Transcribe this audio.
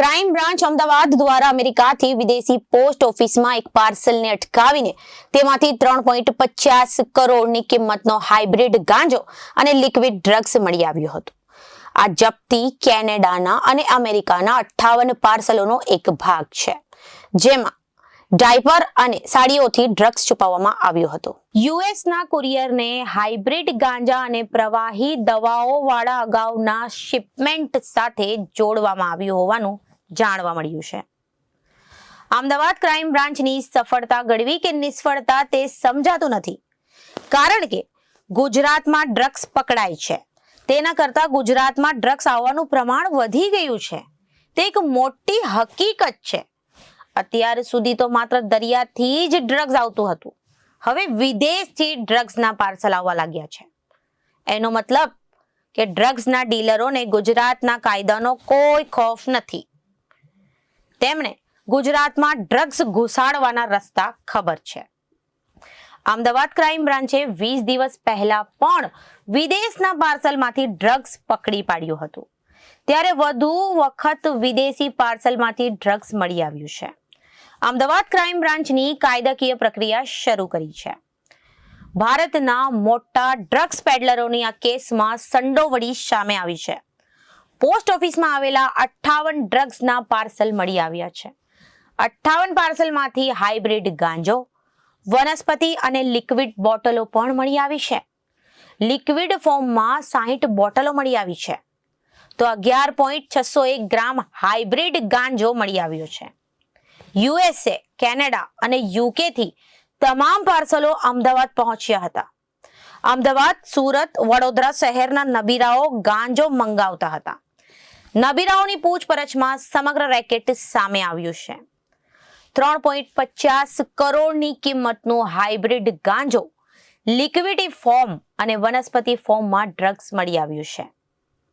Crime branch Ahmedabad દ્વારા અમેરિકાથી વિદેશી પોસ્ટ ઓફિસમાં એક પાર્સલને અટકાવીને તેમાંથી 3.50 કરોડની કિંમતનો હાઇબ્રિડ ગાંજો અને લિક્વિડ ડ્રગ્સ મળી આવ્યું હતું. આ જપ્તી કેનેડાના અને અમેરિકાના 58 પાર્સલોનો એક ભાગ છે, જેમાં ડાયપર અને સાડીઓથી ડ્રગ્સ છુપાવવામાં આવ્યો હતો. યુએસના કુરિયરને હાઇબ્રિડ ગાંજા અને પ્રવાહી દવાઓ વાળા અગાઉના શિપમેન્ટ સાથે જોડવામાં આવ્યું હોવાનું જાણવા મળ્યું છે. અમદાવાદ ક્રાઇમ બ્રાન્ચની સફળતા ગળવી કે નિષ્ફળતા તે સમજાતું નથી, કારણ કે ગુજરાતમાં ડ્રગ્સ પકડાય છે તેના કરતા ગુજરાતમાં ડ્રગ્સ આવવાનું પ્રમાણ વધી ગયું છે. તે એક મોટી હકીકત છે. અત્યાર સુધી તો માત્ર દરિયાથી જ ડ્રગ્સ આવતું હતું, હવે વિદેશથી ડ્રગ્સના પાર્સલ આવવા લાગ્યા છે. એનો મતલબ કે ડ્રગ્સના ડીલરોને ગુજરાતના કાયદાનો કોઈ ખોફ નથી. તેમણે ગુજરાતમાં ડ્રગ્સ ઘુસાડવાના રસ્તા ખબર છે. અમદાવાદ ક્રાઇમ બ્રાન્ચે 20 દિવસ પહેલા પણ વિદેશના પાર્સલમાંથી ડ્રગ્સ પકડી પાડ્યું હતું. ત્યારે વધુ વખત વિદેશી પાર્સલમાંથી ડ્રગ્સ મળી આવ્યું છે. અમદાવાદ ક્રાઇમ બ્રાન્ચની કાયદાકીય પ્રક્રિયા શરૂ કરી છે. ભારતના મોટા ડ્રગ્સ પેડલરોની આ કેસમાં સંડોવણી સામે આવી છે. પોસ્ટ ઓફિસમાં આવેલા 58 ડ્રગ્સના પાર્સલ મળી આવ્યા છે. 58 પાર્સલમાંથી હાઇબ્રિડ ગાંજો, વનસ્પતિ અને લિક્વિડ બોટલો પણ મળી આવી છે. લિક્વિડ ફોર્મમાં 60 બોટલો મળી આવી છે, તો 11.601 ગ્રામ હાઇબ્રિડ ગાંજો મળી આવ્યો છે. યુએસએ, કેનેડા અને યુકે થી તમામ પાર્સલો અમદાવાદ પહોંચ્યા હતા. અમદાવાદ, સુરત, વડોદરા શહેરના નબીરાઓ ગાંજો મંગાવતા હતા. નબીરાઓની પૂછપરછમાં સમગ્ર રેકેટ સામે આવ્યું છે. 3.50 કરોડની કિંમતનું હાઇબ્રિડ ગાંજો, લિક્વિડ ફોર્મ અને વનસ્પતિ ફોર્મમાં ડ્રગ્સ મળી આવ્યું છે.